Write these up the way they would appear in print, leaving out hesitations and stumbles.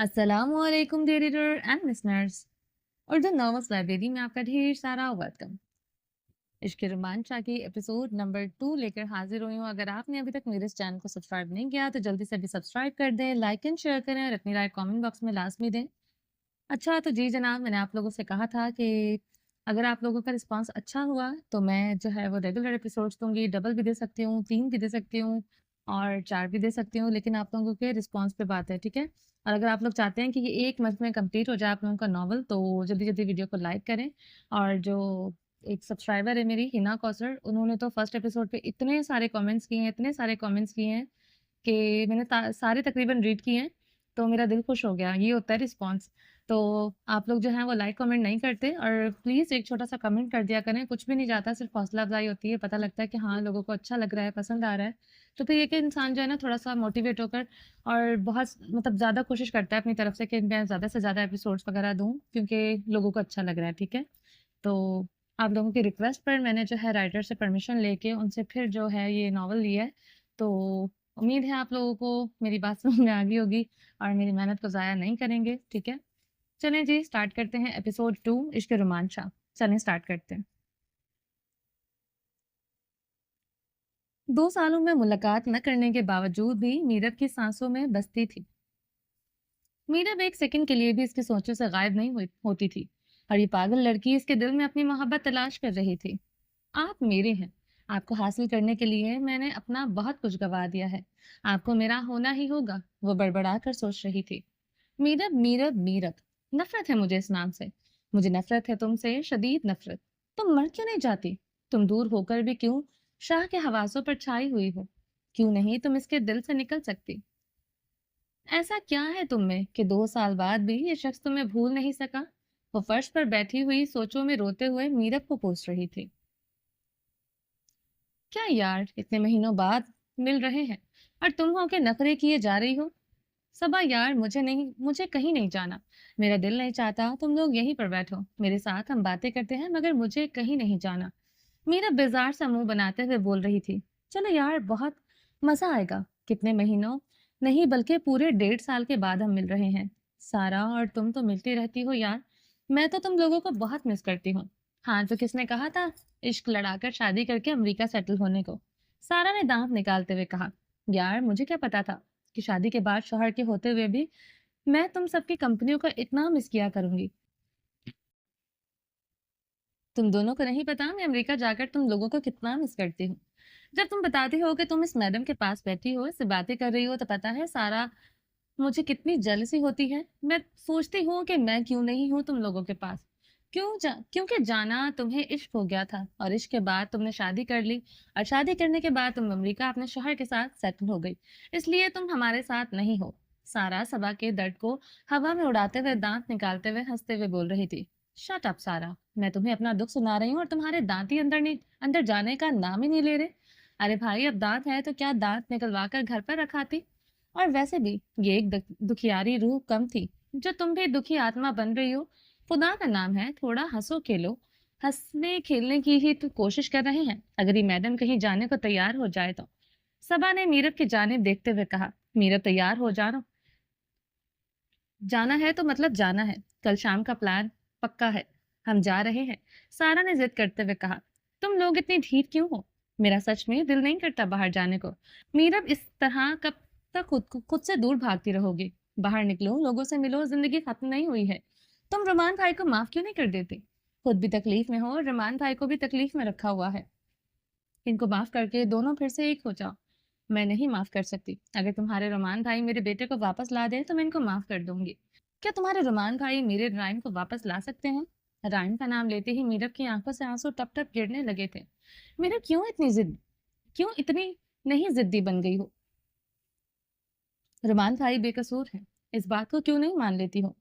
अस्सलाम वालेकुम dear reader and listeners. Urdu novels library में आपका ढेर सारा वेलकम। इश्क रोमांचा की एपिसोड नंबर 2 लेकर हाजिर हुई हूँ। अगर आपने अभी तक मेरे इस चैनल को सब्सक्राइब नहीं किया तो जल्दी से अभी सब्सक्राइब कर दें, लाइक एंड शेयर करें और अपनी राय कमेंट बॉक्स में लाजमी दें। अच्छा तो जी जनाब, मैंने आप लोगों से कहा था कि अगर आप लोगों का रिस्पांस अच्छा हुआ तो मैं जो है वो रेगुलर एपिसोड्स दूंगी। डबल भी दे सकती हूँ, 3 भी दे सकती हूँ और 4 भी दे सकती हूँ, लेकिन आप लोगों के रिस्पांस पे बात है, ठीक है। और अगर आप लोग चाहते हैं कि ये 1 मंथ में कंप्लीट हो जाए आप लोगों का नॉवल, तो जल्दी जल्दी वीडियो को लाइक करें। और जो एक सब्सक्राइबर है मेरी हिना कौसर, उन्होंने तो फर्स्ट एपिसोड पे इतने सारे कमेंट्स किए हैं, इतने सारे कमेंट्स किए हैं कि मैंने सारे तकरीबन रीड किए हैं, तो मेरा दिल खुश हो गया। ये होता है रिस्पॉन्स। तो आप लोग जो हैं वो लाइक कमेंट नहीं करते और प्लीज़ एक छोटा सा कमेंट कर दिया करें। कुछ भी नहीं जाता, सिर्फ हौसला अफजाई होती है, पता लगता है कि हाँ लोगों को अच्छा लग रहा है, पसंद आ रहा है। तो फिर ये कि इंसान जो है ना थोड़ा सा मोटिवेट होकर और बहुत मतलब ज़्यादा कोशिश करता है अपनी तरफ से कि मैं ज़्यादा से ज़्यादा एपिसोड्स वगैरह दूँ, क्योंकि लोगों को अच्छा लग रहा है, ठीक है। तो आप लोगों की रिक्वेस्ट पर मैंने जो है राइटर से परमिशन लेके उनसे फिर जो है ये नॉवल लिया है। तो उम्मीद है आप लोगों को मेरी बात समझ में आ गई होगी और मेरी मेहनत को ज़ाया नहीं करेंगे, ठीक है। चलें जी स्टार्ट करते हैं एपिसोड 2 इश्क रोमांचा। चलें स्टार्ट करते हैं। 2 सालों में मुलाकात न करने के बावजूद भी मीरब की सांसों में बसती थी। मीरब एक सेकंड के लिए भी इसकी सोचों से गायब नहीं होती थी और ये पागल लड़की इसके दिल में अपनी मोहब्बत तलाश कर रही थी। आप मेरे हैं। आपको हासिल करने के लिए मैंने अपना बहुत कुछ गवा दिया है। आपको मेरा होना ही होगा, वो बड़बड़ा कर सोच रही थी। मीरब मीरब मीरब, नफरत है मुझे इस नाम से। मुझे नफरत है तुमसे, शदीद नफरत। तुम मर क्यों नहीं जाती? तुम दूर होकर भी क्यों शाह के हवासों पर छाई हुई हो? क्यों नहीं तुम इसके दिल से निकल सकती? ऐसा क्या है तुम में कि 2 साल बाद भी ये शख्स तुम्हें भूल नहीं सका? वो फर्श पर बैठी हुई सोचों में रोते हुए मीरब को पूछ रही थी। क्या यार, इतने महीनों बाद मिल रहे हैं और तुम हो के नखरे किए जा रही हो। सबा यार, मुझे कहीं नहीं जाना। मेरा दिल नहीं चाहता तुम लोग यहीं पर बैठो, मेरे साथ हम बातें करते हैं, मगर मुझे कहीं नहीं जाना। मीरा बेजार सा मुंह बनाते हुए बोल रही थी। चलो यार, बहुत मजा आएगा। कितने महीनों नहीं बल्कि पूरे 1.5 साल के बाद हम मिल रहे हैं। सारा और तुम तो मिलती रहती हो यार। मैं तो तुम लोगों को बहुत मिस करती हूँ। हाँ, तो किसने कहा था इश्क लड़ाकर शादी करके अमेरिका सेटल होने को? सारा ने दांत निकालते हुए कहा। यार, मुझे क्या पता था कि शादी के बाद शौहर के होते हुए भी मैं तुम सबकी कंपनियों को इतना मिस किया करूंगी। तुम दोनों को नहीं पता मैं अमेरिका जाकर तुम लोगों को कितना मिस करती हूँ। जब तुम बताती हो कि तुम इस मैडम के पास बैठी हो, इससे बातें कर रही हो, तो पता है सारा मुझे कितनी जेलसी होती है। मैं सोचती हूँ कि मैं क्यों नहीं हूँ तुम लोगों के पास। क्योंकि जाना तुम्हें इश्क हो गया था और इश्क के बाद तुमने शादी कर ली और शादी करने के बाद तुम अमेरिका अपने शौहर के साथ सेटल हो गई, इसलिए तुम हमारे साथ नहीं हो। सारा सबा के दर्द को हवा में उड़ाते हुए दांत निकालते हुए हंसते हुए बोल रही थी। शट अप सारा, मैं तुम्हें अपना दुख सुना रही हूँ और तुम्हारे दांत ही अंदर जाने का नाम ही नहीं ले रहे। अरे भाई, अब दांत है तो क्या दांत निकलवा कर घर पर रखाती। और वैसे भी ये एक दुखियारी रूह कम थी जो तुम भी दुखी आत्मा बन रही हो। खुदा का नाम है, थोड़ा हंसो खेलो। हंसने खेलने की ही तो कोशिश कर रहे हैं। अगर ये मैडम कहीं जाने को तैयार हो जाए तो। सबा ने मीरब की जानिब देखते हुए कहा। मीरब तैयार हो जाना जाना है तो मतलब जाना है। कल शाम का प्लान पक्का है, हम जा रहे हैं। सारा ने जिद करते हुए कहा। तुम लोग इतनी ढीठ क्यों हो? मेरा सच में दिल नहीं करता बाहर जाने को। मीरब, इस तरह कब तक खुद से दूर भागती रहोगी? बाहर निकलो, लोगों से मिलो, जिंदगी खत्म नहीं हुई है। तुम रुमान भाई को माफ क्यों नहीं कर देती? खुद भी तकलीफ में हो और रुमान भाई को भी तकलीफ में रखा हुआ है। इनको माफ करके दोनों फिर से एक हो जाओ। मैं नहीं माफ कर सकती। अगर तुम्हारे रोमान भाई मेरे बेटे को वापस ला दे तो मैं इनको माफ कर दूंगी। क्या तुम्हारे रोमान भाई मेरे राइम को वापस ला सकते हैं? राइम का नाम लेते ही मीरब की आंखों से आंसू टप टप गिरने लगे थे। मीरब, क्यों इतनी नहीं जिद्दी बन गई हो? रुमान भाई बेकसूर है, इस बात को क्यों नहीं मान लेती हो?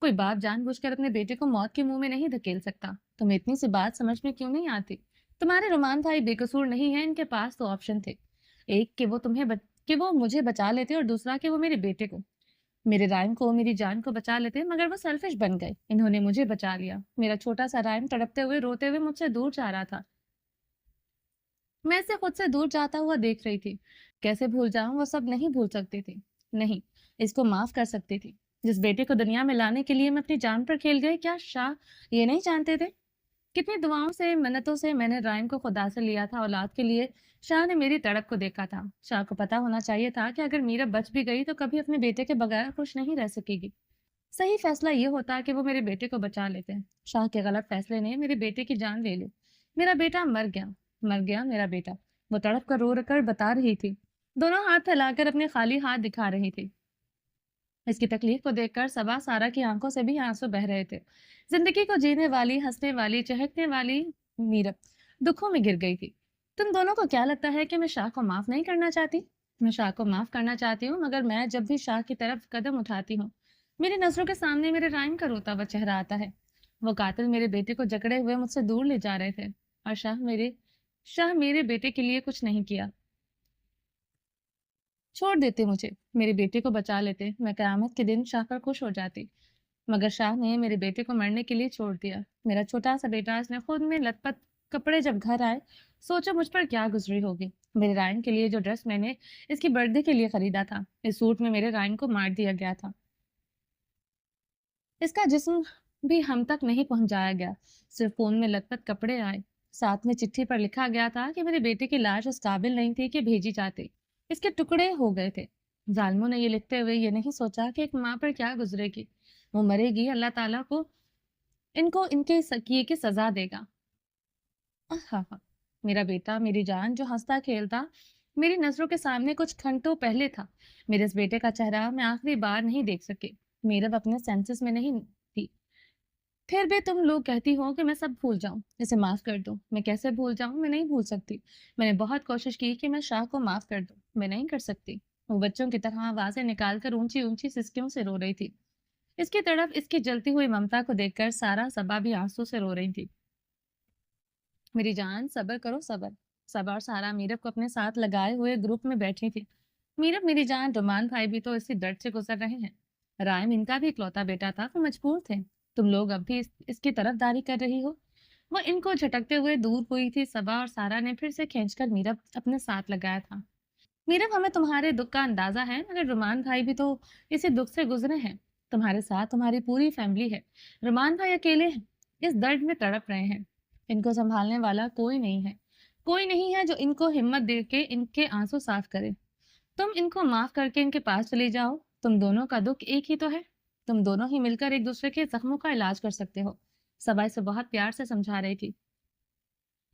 कोई बाप जानबूझकर अपने बेटे को मौत के मुंह में नहीं धकेल सकता। तुम्हें इतनी सी बात समझ में क्यों नहीं आती? तुम्हारे रुमान भाई बेकसूर नहीं है, इनके पास तो ऑप्शन थे। एक कि वो मुझे बचा लेते और दूसरा कि वो मेरे बेटे को, मेरे राइम को, मेरी जान को बचा लेते, मगर वो सेल्फिश बन गए। इन्होंने मुझे बचा लिया। मेरा छोटा सा राइम तड़पते हुए रोते हुए मुझसे दूर जा रहा था। मैं इसे खुद से दूर जाता हुआ देख रही थी। कैसे भूल जाऊं? वो सब नहीं भूल सकती थी। नहीं, इसको माफ कर सकती थी। जिस बेटे को दुनिया में लाने के लिए मैं अपनी जान पर खेल गई, क्या शाह ये नहीं जानते थे? कितनी दुआओं से, मिन्नतों से मैंने राइम को खुदा से लिया था औलाद के लिए। शाह ने मेरी तड़प को देखा था। शाह को पता होना चाहिए था कि अगर मीरा बच भी गई तो कभी अपने बेटे के बगैर खुश नहीं रह सकेगी। सही फैसला ये होता कि वो मेरे बेटे को बचा लेते। शाह के गलत फैसले ने मेरे बेटे की जान ले ली। मेरा बेटा मर गया मेरा बेटा। वो तड़प कर रो कर बता रही थी, दोनों हाथ फैलाकर अपने खाली हाथ दिखा रही थी। इसकी तकलीफ को देखकर सबा सारा की आंखों से भी आंसू बह रहे थे। जिंदगी को जीने वाली, हंसने वाली, चहकने वाली मीरब दुखों में गिर गई थी। तुम दोनों को क्या लगता है कि मैं शाह को माफ नहीं करना चाहती? मैं शाह को माफ करना चाहती हूँ, मगर मैं जब भी शाह की तरफ कदम उठाती हूँ, मेरी नजरों के सामने मेरे राइम का रोता हुआ चेहरा आता है। वो कातिल मेरे बेटे को जकड़े हुए मुझसे दूर ले जा रहे थे, और शाह मेरे बेटे के लिए कुछ नहीं किया। छोड़ देते मुझे, मेरे बेटे को बचा लेते, मैं कयामत के दिन शाह पर खुश हो जाती। मगर शाह ने मेरे बेटे को मरने के लिए छोड़ दिया। मेरा छोटा सा बेटा इसने खुद में लथपथ कपड़े जब घर आए, सोचो मुझ पर क्या गुजरी होगी। मेरे रायन के लिए जो ड्रेस मैंने इसकी बर्थडे के लिए खरीदा था, इस सूट में मेरे रायन को मार दिया गया था। इसका जिस्म भी हम तक नहीं पहुंचाया गया, सिर्फ फोन में लथपथ कपड़े आए। साथ में चिट्ठी पर लिखा गया था कि मेरे बेटे की लाश उस काबिल नहीं थी कि भेजी जाती, इसके टुकड़े हो गए थे। जालिमों ने ये लिखते हुए ये नहीं सोचा कि एक माँ पर क्या गुजरेगी। वो मरेगी, अल्लाह ताला को इनको इनके किए की सजा देगा। हाँ हाँ, मेरा बेटा, मेरी जान, जो हंसता खेलता मेरी नजरों के सामने कुछ घंटों पहले था। मेरे इस बेटे का चेहरा मैं आखिरी बार नहीं देख सकी। मेरा अपने सेंसेस में नहीं थी। फिर भी तुम लोग कहती हो कि मैं सब भूल जाऊं, इसे माफ कर दूं। मैं कैसे भूल जाऊं? मैं नहीं भूल सकती। मैंने बहुत कोशिश की कि मैं शाह को माफ कर दूं, मैं नहीं कर सकती। वो बच्चों की तरह आवाजें निकालकर ऊंची ऊंची सिसकियों से रो रही थी। इसकी तरफ इसकी जलती हुई ममता को देखकर सारा सबा भी आंसू से रो रही थी। मेरी जान, सब्र करो, सब्र। सबा और सारा मीरब को अपने साथ लगाए हुए ग्रुप में बैठी थी। मीरब, मेरी जान, रुमान भाई भी तो इसी दर्द से गुजर रहे हैं। रायम इनका भी इकलौता बेटा था, वो मजबूर थे। तुम लोग अब भी इसकी तरफदारी कर रही हो। वो इनको झटकते हुए दूर हुई थी। सबा और सारा ने फिर से खींचकर मीरब अपने साथ लगाया था। मीरब, हमें तुम्हारे दुख का अंदाजा है, मगर रुमान भाई भी तो इसी दुख से गुजरे हैं। तुम्हारे साथ तुम्हारी पूरी फैमिली है। रुमान भाई अकेले हैं, इस दर्द में तड़प रहे हैं। इनको संभालने वाला कोई नहीं है। कोई नहीं है जो इनको हिम्मत दे के इनके आंसू साफ करे। तुम इनको माफ करके इनके पास चली जाओ। तुम दोनों का दुख एक ही तो है। तुम दोनों ही मिलकर एक दूसरे के जख्मों का इलाज कर सकते हो। सबा इसे बहुत प्यार से समझा रही थी।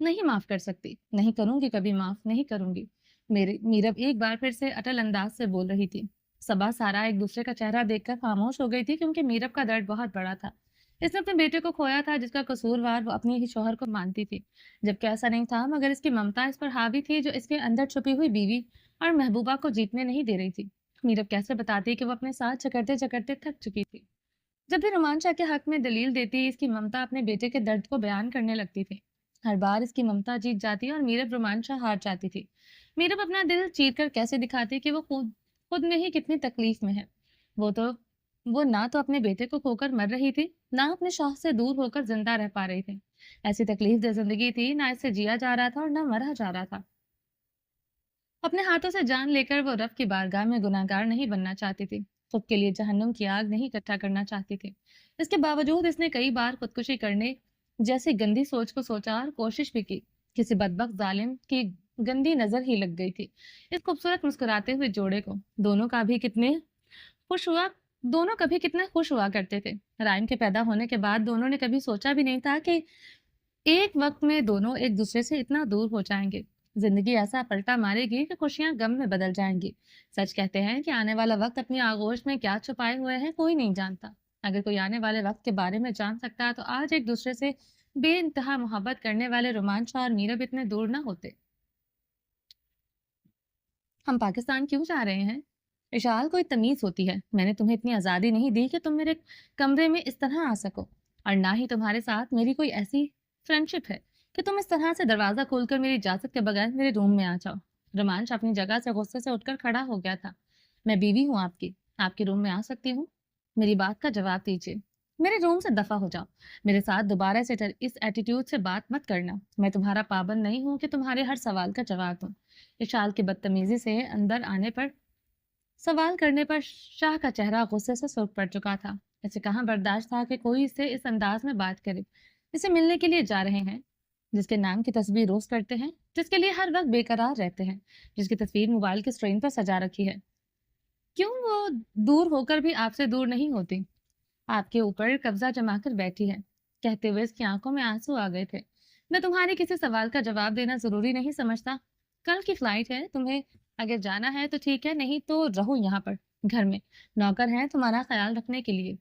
नहीं माफ कर सकती, नहीं करूंगी, कभी माफ नहीं करूंगी। मेरे मीरब एक बार फिर से अटल अंदाज से बोल रही थी। सबा सारा एक दूसरे का चेहरा देखकर खामोश हो गई थी, क्योंकि मीरब का दर्द बहुत बड़ा था। इसने अपने बेटे को खोया था, जिसका कसूरवार वो अपने ही शौहर को मानती थी, जबकि ऐसा नहीं था। मगर इसकी ममता इस पर हावी थी, जो इसके अंदर छुपी हुई बीवी और महबूबा को जीतने नहीं दे रही थी। मीरब कैसे बताती कि वो अपने साथ चकरते चकरते थक चुकी थी। जब भी रोमांचा के हक में दलील देती, इसकी ममता अपने बेटे के दर्द को बयान करने लगती थी। हर बार इसकी ममता जीत जाती और मीरब रोमांचा हार जाती थी। मीरब अपना दिल चीर कर कैसे दिखाती कि वो खुद खुद में ही कितनी तकलीफ में है। वो तो वो ना तो अपने बेटे को खोकर मर रही थी, ना अपने शौह से दूर होकर जिंदा रह पा रही थी। ऐसी तकलीफ दे जिंदगी थी, ना इससे जिया जा रहा था और ना मरा जा रहा था। अपने हाथों से जान लेकर वो रब की बारगाह में गुनाहगार नहीं बनना चाहती थी। खुद के लिए जहन्नुम की आग नहीं इकट्ठा करना चाहती थी। इसके बावजूद इसने कई बार खुदकुशी करने जैसी गंदी सोच को सोचा और कोशिश भी की। किसी बदबख्त जालिम की गंदी नजर ही लग गई थी इस खूबसूरत मुस्कुराते हुए जोड़े को। खुश हुआ दोनों कभी कितने खुश हुआ करते थे। रायम के पैदा होने के बाद दोनों ने कभी सोचा भी नहीं था कि एक वक्त में दोनों एक दूसरे से इतना दूर हो जाएंगे। जिंदगी ऐसा पलटा मारेगी कि खुशियां गम में बदल जाएंगी। सच कहते हैं कि आने वाला वक्त अपनी आगोश में क्या छुपाए हुए है, कोई नहीं जानता। अगर कोई आने वाले वक्त के बारे में जान सकता तो आज एक दूसरे से बेइंतहा मोहब्बत करने वाले रोमांच और मीरब इतने दूर ना होते। हम पाकिस्तान क्यों जा रहे हैं? इशाल, कोई तमीज होती है? मैंने तुम्हें इतनी आज़ादी नहीं दी कि तुम मेरे कमरे में इस तरह आ सको, और ना ही तुम्हारे साथ मेरी कोई ऐसी फ्रेंडशिप है कि तुम इस तरह से दरवाजा खोलकर मेरी इजाजत के बगैर मेरे रूम में आ जाओ। रोमांच अपनी जगह से गुस्से से उठकर खड़ा हो गया था। मैं बीवी हूँ आपकी, आपके रूम में आ सकती हूँ? मेरी बात का जवाब दीजिए। मेरे रूम से दफा हो जाओ। मेरे साथ दोबारा से इस एटीट्यूड से बात मत करना। मैं तुम्हारा पाबंद नहीं हूँ कि तुम्हारे हर सवाल का जवाब दूं। इशाल की बदतमीजी से अंदर आने पर सवाल करने पर शाह का चेहरा गुस्से से सुर्ख पड़ चुका था। इसे कहाँ बर्दाश्त था कि कोई इससे इस अंदाज में बात करे। इसे मिलने के लिए जा रहे हैं, जिसके नाम की तस्वीर रोज करते हैं, जिसके लिए हर वक्त बेकरार रहते हैं, जिसकी तस्वीर मोबाइल के स्क्रीन पर सजा रखी है। क्यों वो दूर होकर भी आपसे दूर नहीं होती, आपके ऊपर कब्जा जमाकर बैठी है। कहते हुए इसकी आंखों में आंसू आ गए थे। मैं तुम्हारे किसी सवाल का जवाब देना जरूरी नहीं समझता। कल की फ्लाइट है, तुम्हें अगर जाना है तो ठीक है, नहीं तो रहो यहाँ पर। घर में नौकर हैं तुम्हारा ख्याल रखने के लिए।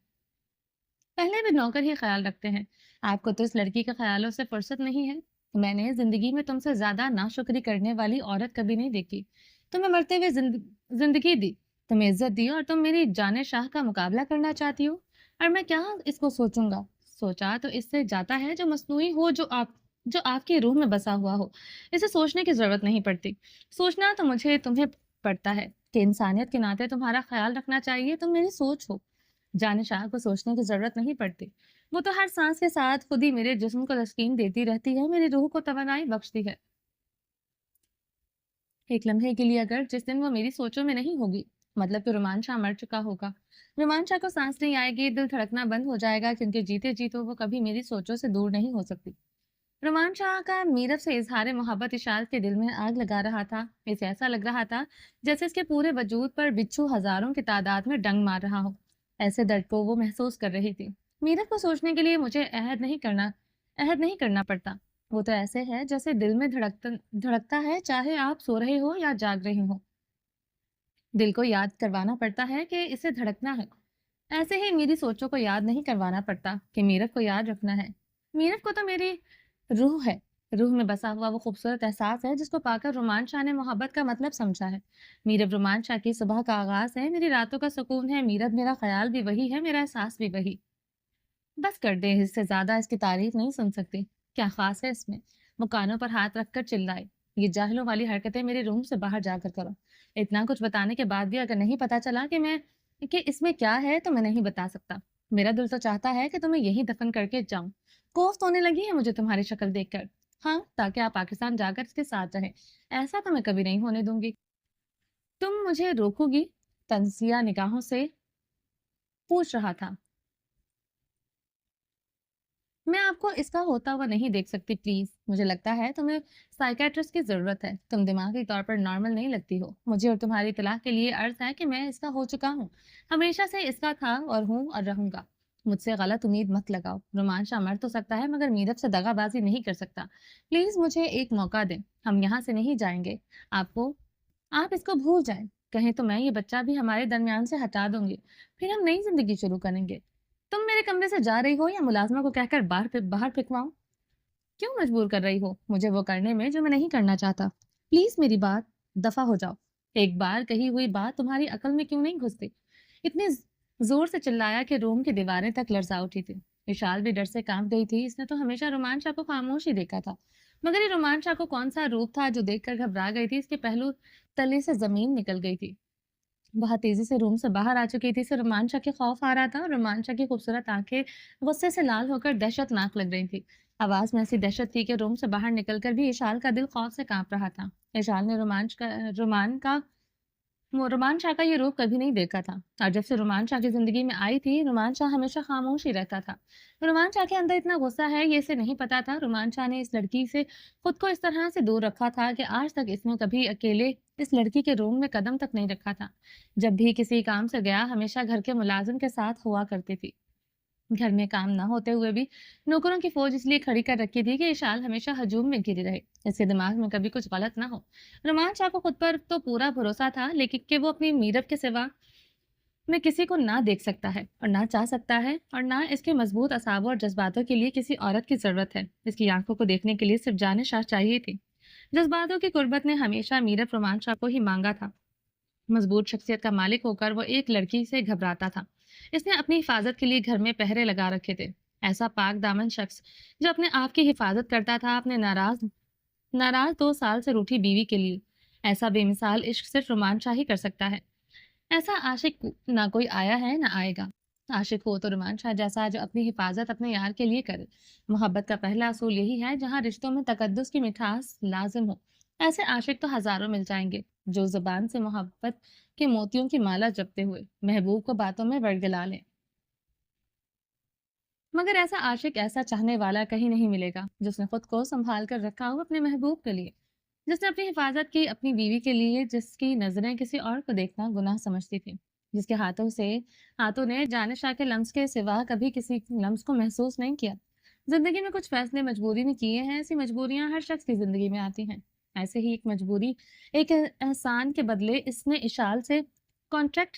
पहले भी नौकर ही ख्याल रखते हैं। आपको तो इस लड़की के ख्यालों से फुर्सत नहीं है। मैंने जिंदगी में तुमसे ज्यादा नाशुक्री करने वाली औरत कभी नहीं देखी। तुम्हें मरते हुए जिंदगी दी, तुम्हें इज्जत दी, और तुम मेरी जाने शाह का मुकाबला करना चाहती हो। और मैं क्या इसको सोचूंगा? सोचा तो इससे जाता है जो मसनूई हो, जो आपकी रूह में बसा हुआ हो। इसे सोचने की जरूरत नहीं पड़ती। सोचना तो मुझे तुम्हें पड़ता है कि इंसानियत के नाते तुम्हारा ख्याल रखना चाहिए। तुम मेरी सोच हो। जाने शाह को सोचने की जरूरत नहीं पड़ती। वो तो हर सांस के साथ खुद ही मेरे जिस्म को तस्कीन देती रहती है, मेरी रूह को तवानाई बख्शती है। एक लम्हे के लिए अगर जिस दिन वो मेरी सोचों में नहीं होगी, मतलब कि रोमांचा मर चुका होगा। रोमांचा को सांस नहीं आएगी, दिल धड़कना बंद हो जाएगा, क्योंकि जीते जी तो वो कभी मेरी सोचों से दूर नहीं हो सकती। रोमांचा का मीरब से इजहार मोहब्बत इशाल के दिल में आग लगा रहा था। इसे ऐसा लग रहा था जैसे इसके पूरे वजूद पर बिच्छू हजारों की तादाद में डंग मार रहा हो। ऐसे दर्द को वो महसूस कर रही थी। मीरब को सोचने के लिए मुझे अहद नहीं करना पड़ता। वो तो ऐसे है जैसे दिल में धड़कता है, चाहे आप सो रहे हो या जाग रहे हो। दिल को याद करवाना पड़ता है कि इसे धड़कना है। ऐसे ही मेरी सोचों को याद नहीं करवाना पड़ता कि मीरब को याद रखना है। मीरब को तो मेरी रूह है। रूह में बसा हुआ वो खूबसूरत एहसास है जिसको पाकर रोमान शाह ने मोहब्बत का मतलब समझा है। मीरब रोमान शाह की सुबह का आगाज है, मेरी रातों का सुकून है। मीरब मेरा ख्याल भी वही है, मेरा एहसास भी वही। बस कर दे, इससे ज्यादा इसकी तारीफ नहीं सुन सकती। क्या खास है इसमें? वो कानों पर हाथ रखकर चिल्लाए, ये जाहिलों वाली हरकतें मेरे रूम से बाहर जाकर करो। इतना कुछ बताने के बाद भी अगर नहीं पता चला कि इसमें क्या है, तो मैं नहीं बता सकता। मेरा दिल तो चाहता है कि तुम्हें यही दफन करके जाऊं। कोफ्त होने लगी है मुझे तुम्हारी शक्ल देखकर। हाँ, ताकि आप पाकिस्तान जाकर इसके साथ रहें। ऐसा तो मैं कभी नहीं होने दूंगी। तुम मुझे रोकोगी? तंजिया निगाहों से पूछ रहा था। मैं आपको इसका होता हुआ नहीं देख सकती, प्लीज। मुझे लगता है तुम्हें साइकेट्रिस्ट की जरूरत है। तुम दिमागी तौर पर नॉर्मल नहीं लगती हो। मुझे और तुम्हारी तलाक के लिए अर्ज है कि मैं इसका हो चुका हूँ। हमेशा से इसका था और हूँ और रहूंगा। मुझसे गलत उम्मीद मत लगाओ। रोमांचा मर तो सकता है, मगर मीरब से दगाबाजी नहीं कर सकता। प्लीज मुझे एक मौका दें। हम यहाँ से नहीं जाएंगे। आपको आप इसको भूल जाएं। कहें तो मैं ये बच्चा भी हमारे दरमियान से हटा दूंगी। फिर हम नई जिंदगी शुरू करेंगे। तुम मेरे कमरे से जा रही हो या मुलाजमा को कहकर बाहर फिकवाऊं? क्यों मजबूर कर रही हो मुझे वो करने में जो मैं नहीं करना चाहता? प्लीज मेरी बात, दफा हो जाओ। एक बार कही हुई बात तुम्हारी अकल में क्यों नहीं घुसती? इतने जोर से चिल्लाया कि रूम की दीवारें तक लरजा उठी थी। विशाल भी डर से कांप गई थी। इसने तो हमेशा रोमांचा को खामोश ही देखा था, मगर ये रोमांचा को कौन सा रूप था जो देखकर घबरा गई थी। इसके पहलू तले से जमीन निकल गई थी। बहुत तेजी से रूम से बाहर आ चुकी थी। इसे रोमांचा के खौफ आ रहा था, और रोमांचा की खूबसूरत आंखें गुस्से से लाल होकर दहशतनाक लग रही थी। आवाज में ऐसी दहशत थी कि रूम से बाहर निकलकर भी इशाल का दिल खौफ से कांप रहा था। इशाल ने रोमान शाह का ये रूप कभी नहीं देखा था। और जब से रोमान शाह की जिंदगी में आई थी, रोमान शाह हमेशा खामोश ही रहता था। रोमान शाह के अंदर इतना गुस्सा है, ये इसे नहीं पता था। रोमान शाह ने इस लड़की से खुद को इस तरह से दूर रखा था कि आज तक इसने कभी अकेले इस लड़की के रूम में कदम तक नहीं रखा था। जब भी किसी काम से गया, हमेशा घर के मुलाजिम के साथ हुआ करती थी। घर में काम ना होते हुए भी नौकरों की फौज इसलिए खड़ी कर रखी थी कि इशाल हमेशा हजूम में घिरी रहे, इसके दिमाग में कभी कुछ गलत ना हो। रोमान शाह को खुद पर तो पूरा भरोसा था, लेकिन कि वो अपनी मीरब के सिवा में किसी को ना देख सकता है और ना चाह सकता है, और ना इसके मजबूत असाबों और जज्बातों के लिए किसी औरत की जरूरत है। इसकी आंखों को देखने के लिए सिर्फ जाने शाह चाहिए थी। जज्बातों की कुर्बत ने हमेशा मीरब रोमान शाह को ही मांगा था। मजबूत शख्सियत का मालिक होकर वो एक लड़की से घबराता था। इसने अपनी हिफाजत के लिए घर में पहरे लगा रखे थे। ऐसा पाक दामन शख्स जो अपने आप की हिफाजत करता था, अपने नाराज नाराज 2 साल से रूठी बीवी के लिए। ऐसा बेमिसाल इश्क सिर्फ रोमान शाह ही कर सकता है। ऐसा आशिक ना कोई आया है ना आएगा। आशिक हो तो रोमान शाह जैसा, जो अपनी हिफाजत अपने यार के लिए करे। मोहब्बत का पहला असूल यही है, जहाँ रिश्तों में तकद्दुस की मिठास लाजिम हो। ऐसे आशिक तो हजारों मिल जाएंगे। जो जुबान से मोहब्बत के मोतियों की माला जपते हुए महबूब को बातों में वरगला लें। मगर ऐसा आशिक, ऐसा चाहने वाला कहीं नहीं मिलेगा जिसने खुद को संभाल कर रखा हो अपने महबूब के लिए, जिसने अपनी हिफाजत की अपनी बीवी के लिए, जिसकी नजरें किसी और को देखना गुनाह समझती थी, जिसके हाथों ने जाने शाह के लम्स के सिवा कभी किसी लम्स को महसूस नहीं किया। जिंदगी में कुछ फैसले मजबूरी में किए हैं, ऐसी मजबूरियां हर शख्स की जिंदगी में आती हैं। ऐसे ही एक मजबूरी, एक एहसान के बदले इसने इशाल से कॉन्ट्रैक्ट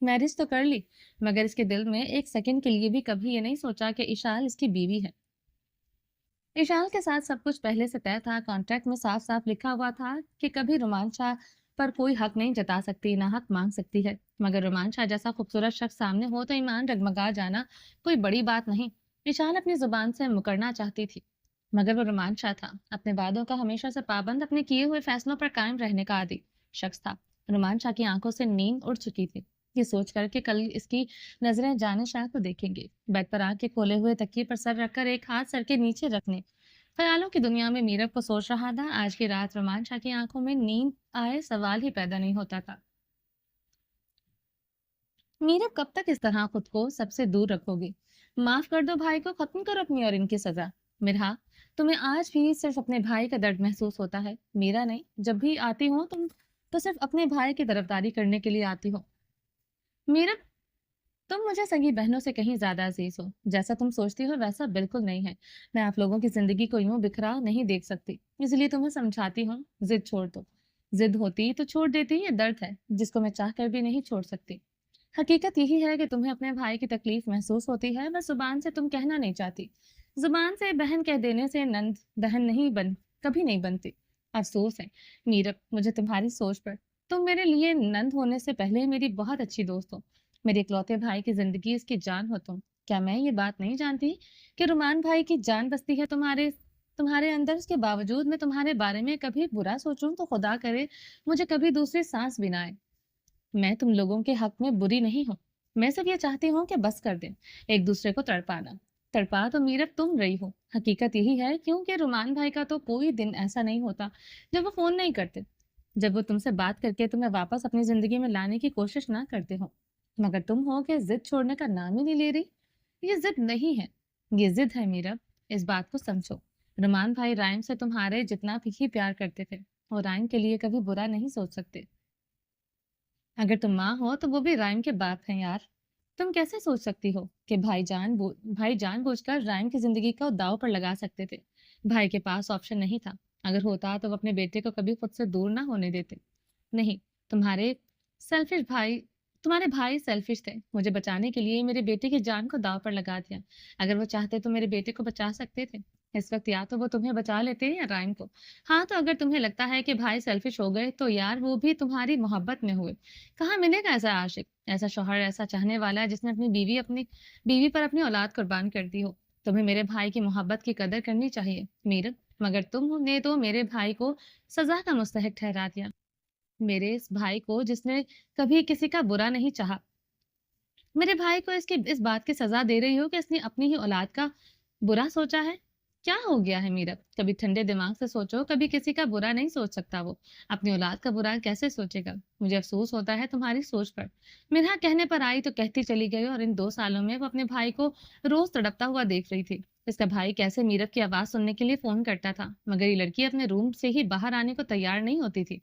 मैरिज तो कर ली, मगर इसके दिल में एक सेकंड के लिए भी कभी ये नहीं सोचा कि इशाल इसकी बीवी है। इशाल के साथ सब कुछ पहले से तय था। कॉन्ट्रैक्ट में साफ साफ लिखा हुआ था कि कभी रोमांचा पर कोई हक नहीं जता सकती, ना हक मांग सकती है। मगर रोमांचा जैसा खूबसूरत शख्स सामने हो तो ईमान डगमगा जाना कोई बड़ी बात नहीं। इशान अपनी जुबान से मुकरना चाहती थी, मगर वो रोमांचा था, अपने वादों का हमेशा से पाबंद, अपने किए हुए फैसलों पर कायम रहने का आदी शख्स था। रोमांचा की आंखों से नींद उड़ चुकी थी, ये सोच कर कि कल इसकी नजरें जाने शाह को देखेंगे। बेड पर आंखें खोले हुए तकिए पर सर रखकर एक हाथ सर के नीचे रखने ख्यालों की दुनिया में मीरब को सोच रहा था। आज की रात रोमांचा की आंखों में नींद आए सवाल ही पैदा नहीं होता था। मीरब कब तक इस तरह खुद को सबसे दूर रखोगी? माफ कर दो भाई को, खत्म करो अपनी और इनकी सजा। मिरहा, तुम्हें आज भी सिर्फ अपने भाई का दर्द महसूस होता है, मेरा नहीं। जब भी आती हो तुम तो सिर्फ अपने भाई की तरफदारी करने के लिए आती हो। मीरब, तुम मुझे सगी बहनों से कहीं ज्यादा अजीज हो। जैसा तुम सोचती हो वैसा बिल्कुल नहीं है। मैं आप लोगों की जिंदगी को यूं बिखरा नहीं देख सकती, इसलिए तुम्हें समझाती हूँ, जिद छोड़ दो। जिद होती तो छोड़ देती, ये दर्द है जिसको मैं चाह कर भी नहीं छोड़ सकती। हकीकत यही है कि तुम्हें अपने भाई की तकलीफ महसूस होती है, बस जुबान से तुम कहना नहीं चाहती। जुबान से बहन कह देने से नंद बहन नहीं बन कभी नहीं बनती। अफसोस है मीरब मुझे तुम्हारी सोच पर। तुम मेरे लिए नंद होने से पहले मेरी बहुत अच्छी दोस्त हो। मेरे इकलौते भाई की जिंदगी, इसकी जान हो तुम। क्या मैं ये बात नहीं जानती कि रुमान भाई की जान बसती है तुम्हारे तुम्हारे अंदर? इसके बावजूद मैं तुम्हारे बारे में कभी बुरा सोचूं तो खुदा करे मुझे कभी दूसरी सांस भी ना आए। मैं तुम लोगों के हक में बुरी नहीं हूँ, मैं सिर्फ ये चाहती हूँ कि बस कर दें एक दूसरे को तड़पाना। तड़पा तो मीरब तुम रही हो, हकीकत यही है, क्योंकि रुमान भाई का तो कोई दिन ऐसा नहीं होता जब वो फोन नहीं करते, जब वो तुमसे बात करके तुम्हें वापस अपनी जिंदगी में लाने की कोशिश ना करते हो। मगर तुम हो कि जिद छोड़ने का नाम ही नहीं ले रही। ये जिद नहीं है, ये जिद है मीरब, इस बात को समझो। रुमान भाई राइम से तुम्हारे जितना भी प्यार करते थे, और राइम के लिए कभी बुरा नहीं सोच सकते। अगर तुम माँ हो तो वो भी राइम के बाप हैं यार। तुम कैसे सोच सकती हो कि भाई जानबूझकर राइम की जिंदगी को दांव पर लगा सकते थे? भाई के पास ऑप्शन नहीं था। अगर होता तो वो अपने बेटे को कभी खुद से दूर ना होने देते। नहीं, तुम्हारे सेल्फिश भाई तुम्हारे भाई सेल्फिश थे। मुझे बचाने के लिए मेरे बेटे की जान को दांव पर लगा दिया। अगर वो चाहते तो मेरे बेटे को बचा सकते थे। इस वक्त या तो वो तुम्हें बचा लेते या राइम को। हाँ, तो अगर तुम्हें लगता है कि भाई सेल्फिश हो गए तो यार वो भी तुम्हारी मोहब्बत में हुए। कहाँ मिलेगा ऐसा आशिक, ऐसा शौहर, ऐसा चाहने वाला जिसने अपनी बीवी पर अपनी औलाद कुर्बान कर दी हो? तुम्हें मेरे भाई की मोहब्बत की कदर करनी चाहिए मीरब, मगर तुमने तो मेरे भाई को सजा का मुस्तहिक ठहरा दिया। मेरे इस भाई को जिसने कभी किसी का बुरा नहीं चाहा, मेरे भाई को इसकी इस बात की सजा दे रही हो कि इसने अपनी ही औलाद का बुरा सोचा है। क्या हो गया है मीरब? कभी ठंडे दिमाग से सोचो, कभी किसी का बुरा नहीं सोच सकता वो। अपनी औलाद का बुरा कैसे सोचेगा? मुझे अफसोस होता है तुम्हारी सोच पर। मेरा कहने पर आई तो कहती चली गई, और इन 2 सालों में वो अपने भाई को रोज तड़पता हुआ देख रही थी। इसका भाई कैसे मीरब की आवाज सुनने के लिए फोन करता था, मगर ये लड़की अपने रूम से ही बाहर आने को तैयार नहीं होती थी।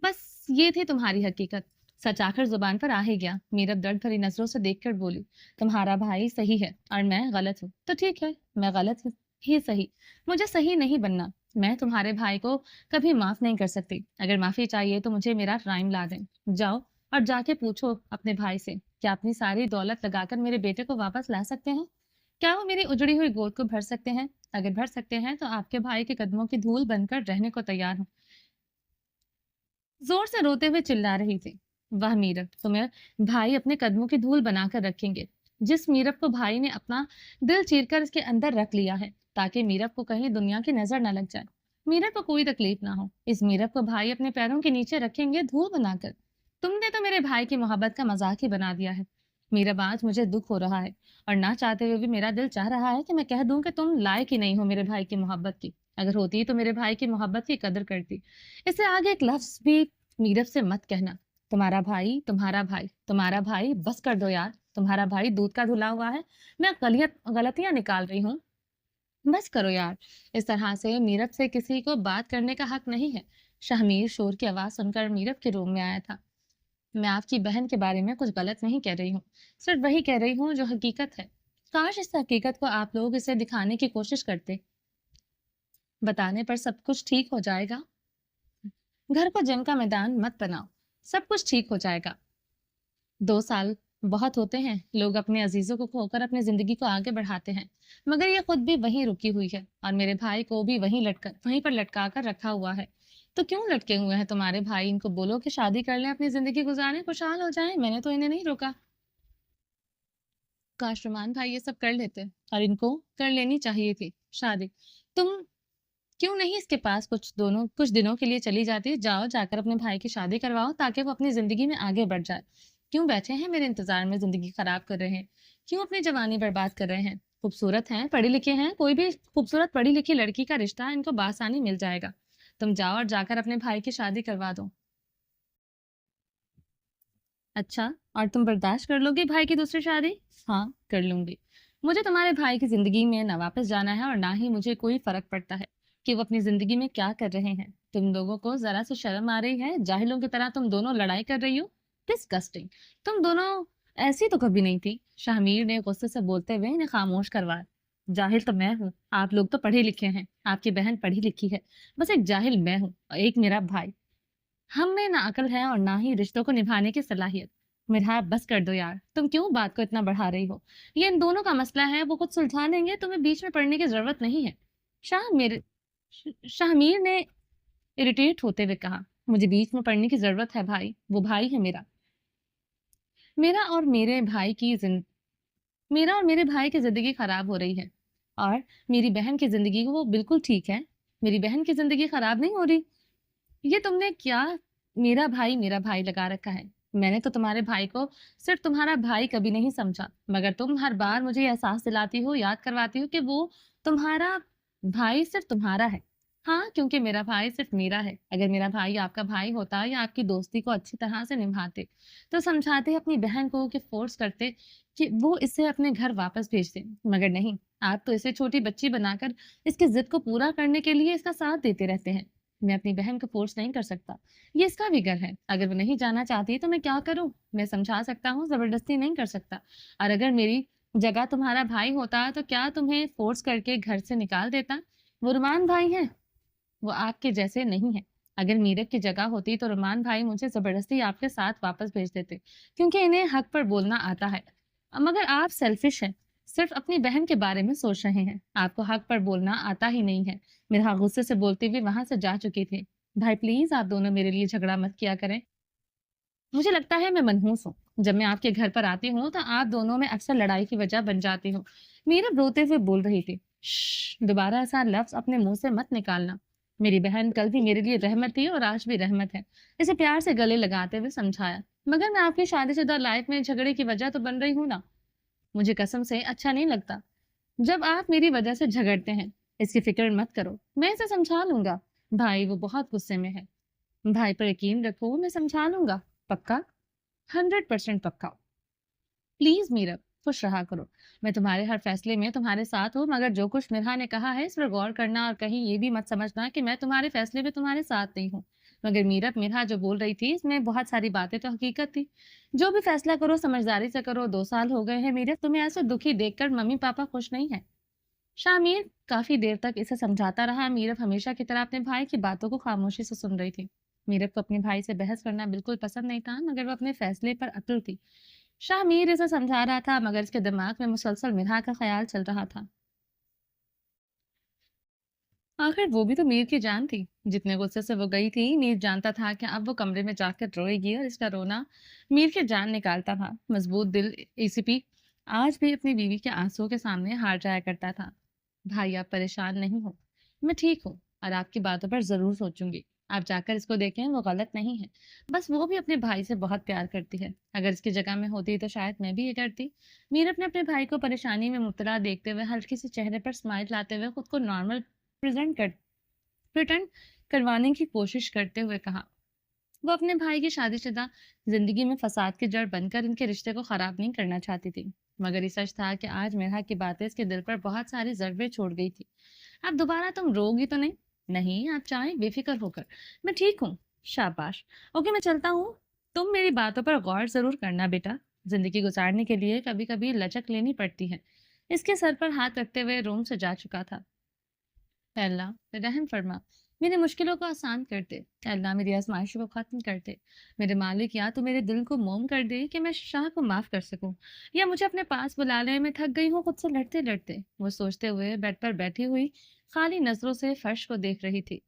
बस ये थी तुम्हारी हकीकत। सच आखिर जुबान पर आ ही गया। मीरब दर्द भरी नजरों से देखकर बोली, तुम्हारा भाई सही है और मैं गलत हूँ। तो ठीक है, मैं गलत ही सही, मुझे सही नहीं बनना। मैं तुम्हारे भाई को कभी माफ नहीं कर सकती। अगर माफी चाहिए तो मुझे मेरा राइम ला दें। जाओ और जाके पूछो अपने भाई से, क्या अपनी सारी दौलत लगाकर मेरे बेटे को वापस ला सकते हैं? क्या वो मेरी उजड़ी हुई गोद को भर सकते हैं? अगर भर सकते हैं तो आपके भाई के कदमों की धूल बनकर रहने को तैयार हूँ। जोर से रोते हुए चिल्ला रही थी। वह मीरब, तुम्हें भाई अपने कदमों की धूल बनाकर रखेंगे। जिस मीरब को भाई ने अपना दिल चीरकर इसके अंदर रख लिया है, ताकि मीरब को कहीं दुनिया की नजर न लग जाए, मीरब को कोई तकलीफ ना हो, इस मीरब को भाई अपने पैरों के नीचे रखेंगे धूल बनाकर। तुमने तो मेरे भाई की मोहब्बत का मजाक ही बना दिया है। मीरब, आज मुझे दुख हो रहा है, और ना चाहते हुए भी मेरा दिल चाह रहा है कि मैं कह दूं कि तुम लायक ही नहीं हो मेरे भाई की मोहब्बत की। अगर होती तो मेरे भाई की मोहब्बत की कदर करती। इससे आगे एक लफ्ज भी मीरब से मत कहना तुम्हारा भाई तुम्हारा भाई तुम्हारा भाई, बस कर दो यार, तुम्हारा भाई दूध का धुला हुआ है, मैं गलतियां निकाल रही हूँ, बस करो यार। इस तरह से मीरब से किसी को बात करने का हक नहीं है। शहमीर शोर की आवाज सुनकर मीरब के रूम में आया था। मैं आपकी बहन के बारे में कुछ गलत नहीं कह रही हूँ, सिर्फ वही कह रही हूँ जो हकीकत है। काश इस हकीकत को आप लोग इसे दिखाने की कोशिश करते, बताने पर सब कुछ ठीक हो जाएगा। घर को जंग का मैदान मत बनाओ, सब कुछ ठीक हो जाएगा। 2 साल बहुत होते हैं, लोग अपने अजीजों को खोकर अपनी जिंदगी को आगे बढ़ाते हैं, मगर ये खुद भी वहीं रुकी हुई है और मेरे भाई को भी वहीं पर लटका कर रखा हुआ है। तो क्यों लटके हुए हैं तुम्हारे भाई? इनको बोलो कि शादी कर लें, अपनी जिंदगी गुजारें, खुशहाल हो जाएं। मैंने तो इन्हें नहीं रोका। काश रुमान भाई ये सब कर लेते, और इनको कर लेनी चाहिए थी शादी। तुम क्यों नहीं इसके पास कुछ दिनों के लिए चली जाती? जाओ, जाकर अपने भाई की शादी करवाओ ताकि वो अपनी जिंदगी में आगे बढ़ जाए। क्यों बैठे हैं मेरे इंतजार में, जिंदगी खराब कर रहे हैं? क्यों अपनी जवानी बर्बाद कर रहे हैं? खूबसूरत हैं, पढ़े लिखे हैं, कोई भी खूबसूरत पढ़ी लिखी लड़की का रिश्ता इनको बासानी मिल जाएगा। तुम जाओ और जाकर अपने भाई की शादी करवा दो। अच्छा, और तुम बर्दाश्त कर लोगी भाई की दूसरी शादी? हाँ, कर लूंगी। मुझे तुम्हारे भाई की जिंदगी में ना वापस जाना है और ना ही मुझे कोई फर्क पड़ता है कि वो अपनी जिंदगी में क्या कर रहे हैं। तुम लोगों को जरा सी शर्म आ रही है? जाहिलों की तरह तुम दोनों लड़ाई कर रही हो। डिस्गस्टिंग। तुम दोनों ऐसी तो कभी नहीं थी। शाहमीर ने गुस्से से बोलते हुए इन्हें खामोश करवाया। जाहिल तो मैं हूँ, आप लोग तो पढ़े लिखे हैं, आपकी बहन पढ़ी लिखी है, बस एक जाहिल मैं हूँ और एक मेरा भाई। हम में ना अकल है और ना ही रिश्तों को निभाने की सलाहियत। मिरहा, बस कर दो यार, तुम क्यों बात को इतना बढ़ा रही हो? ये इन दोनों का मसला है, वो खुद सुलझा लेंगे, तुम्हें बीच में पड़ने की जरूरत नहीं है। शाह मेरे शाहमीर ने इरिटेट होते हुए कहा। मुझे बीच में पड़ने की जरूरत है भाई, वो भाई है मेरा। मेरा और मेरे भाई की जिन मेरा और मेरे भाई की जिंदगी खराब हो रही है, और मेरी बहन की जिंदगी वो बिल्कुल ठीक है। मेरी बहन की जिंदगी खराब नहीं हो रही। ये तुमने क्या मेरा भाई लगा रखा है? मैंने तो तुम्हारे भाई को सिर्फ तुम्हारा भाई कभी नहीं समझा, मगर तुम हर बार मुझे ये एहसास दिलाती हो, याद करवाती हो कि वो तुम्हारा भाई सिर्फ तुम्हारा है। हाँ, क्योंकि मेरा भाई सिर्फ मेरा है। अगर मेरा भाई आपका भाई होता या आपकी दोस्ती को अच्छी तरह से निभाते, तो समझाते अपनी बहन को, कि फोर्स करते कि वो इसे अपने घर वापस भेज दे, मगर नहीं। आप तो इसे छोटी बच्ची बनाकर इसकी जिद को पूरा करने के लिए इसका साथ देते रहते हैं। मैं अपनी बहन को फोर्स नहीं कर सकता, ये इसका भी घर है। अगर वो नहीं जाना चाहती तो मैं क्या करूं? मैं समझा सकता हूँ, जबरदस्ती नहीं कर सकता। और अगर मेरी जगह तुम्हारा भाई होता तो क्या तुम्हें फोर्स करके घर से निकाल देता? वो रुमान भाई है, वो आपके जैसे नहीं है। अगर मीरब की जगह होती तो रुमान भाई मुझे जबरदस्ती आपके साथ वापस भेज देते, क्योंकि इन्हें हक पर बोलना आता है। मगर आप सेल्फिश हैं, सिर्फ अपनी बहन के बारे में सोच रहे हैं, आपको हक पर बोलना आता ही नहीं है। मेरा गुस्से से बोलते हुए वहां से जा चुके थे। भाई प्लीज, आप दोनों मेरे लिए झगड़ा मत किया करें। मुझे लगता है मैं मनहूस हूँ। जब मैं आपके घर पर आती हूँ तो आप दोनों में अक्सर लड़ाई की वजह बन जाती हूँ। मीरब रोते हुए बोल रही थी। दोबारा ऐसा लफ्ज अपने मुंह से मत निकालना। मेरी बहन कल भी मेरे लिए रहमत थी और आज भी रहमत है। इसे प्यार से गले लगाते हुए समझाया। मगर मैं आपकी शादीशुदा लाइफ में झगड़े की वजह तो बन रही हूँ ना। मुझे कसम से अच्छा नहीं लगता जब आप मेरी वजह से झगड़ते हैं। इसकी फिक्र मत करो, मैं इसे समझा लूंगा। भाई वो बहुत गुस्से में है। भाई पर यकीन रखो, मैं समझा लूंगा। पक्का? 100% पक्का। प्लीज मीरब, खुश रहा करो। मैं तुम्हारे हर फैसले में तुम्हारे साथ हूँ, मगर जो कुछ मिरहा ने कहा है इस पर गौर करना, और कहीं ये भी मत समझना कि मैं तुम्हारे फैसले में तुम्हारे साथ नहीं हूँ। मगर मीरब, मिरहा जो बोल रही थी इसमें बहुत सारी बातें तो हकीकत थी। जो भी फैसला करो समझदारी से करो। 2 साल हो गए हैं मीरब, तुम्हें ऐसे दुखी देखकर मम्मी पापा खुश नहीं है। शामिर काफी देर तक इसे समझाता रहा। मीरब हमेशा की तरह अपने भाई की बातों को खामोशी से सुन रही थी। मीरब को अपने भाई से बहस करना बिल्कुल पसंद नहीं था, मगर वो अपने फैसले पर अटल थी। शामिर इसे समझा रहा था, मगर इसके दिमाग में मुसलसल मिरहा का ख्याल चल रहा था। आखिर वो भी तो मीर की जान थी। जितने गुस्से से वो गई थी, मीर जानता था कि अब वो कमरे में जाकर रोएगी और इसका रोना मीर की जान निकालता था। मजबूत दिल एसीपी आज भी अपनी बीवी के आंसुओं के सामने हार जाया करता था। भाई, आप परेशान नहीं हो, मैं ठीक हूँ और आपकी बातों पर जरूर सोचूंगी। आप जाकर इसको देखें, वो गलत नहीं है। बस वो भी अपने भाई से बहुत प्यार करती है। अगर इसकी जगह में होती तो शायद मैं भी ये करती। मीर अपने अपने भाई को परेशानी में मुब्तला देखते हुए हल्की सी चेहरे पर स्माइल लाते हुए खुद को नॉर्मल प्रेजेंट कर प्रिटेंड करवाने की कोशिश करते हुए कहा। वो अपने भाई की शादीशुदा जिंदगी में फसाद की जड़ बनकर इनके रिश्ते को खराब नहीं करना चाहती थी। मगर ये सच था कि आज मेरा की बातें इसके दिल पर बहुत सारी ज़रबें छोड़ गई थी। अब दोबारा तुम रोगी तो नहीं? नहीं, आप चाहें बेफिक्र होकर। मैं ठीक हूँ। शाबाश। ओके, मैं चलता हूँ। तुम मेरी बातों पर गौर जरूर करना बेटा। जिंदगी गुजारने के लिए कभी कभी लचक लेनी पड़ती है। इसके सर पर हाथ रखते हुए रूम से जा चुका था। "ऐ अल्लाह रहम फरमा, मेरी मुश्किलों को आसान कर दे। ऐ अल्लाह मेरी आजमाइशों को खत्म कर दे। मेरे मालिक, या तो मेरे दिल को मोम कर दे कि मैं शाह को माफ कर सकूं, या मुझे अपने पास बुला ले, मैं थक गई हूँ खुद से लड़ते लड़ते।" वो सोचते हुए बेड पर बैठी हुई खाली नजरों से फर्श को देख रही थी।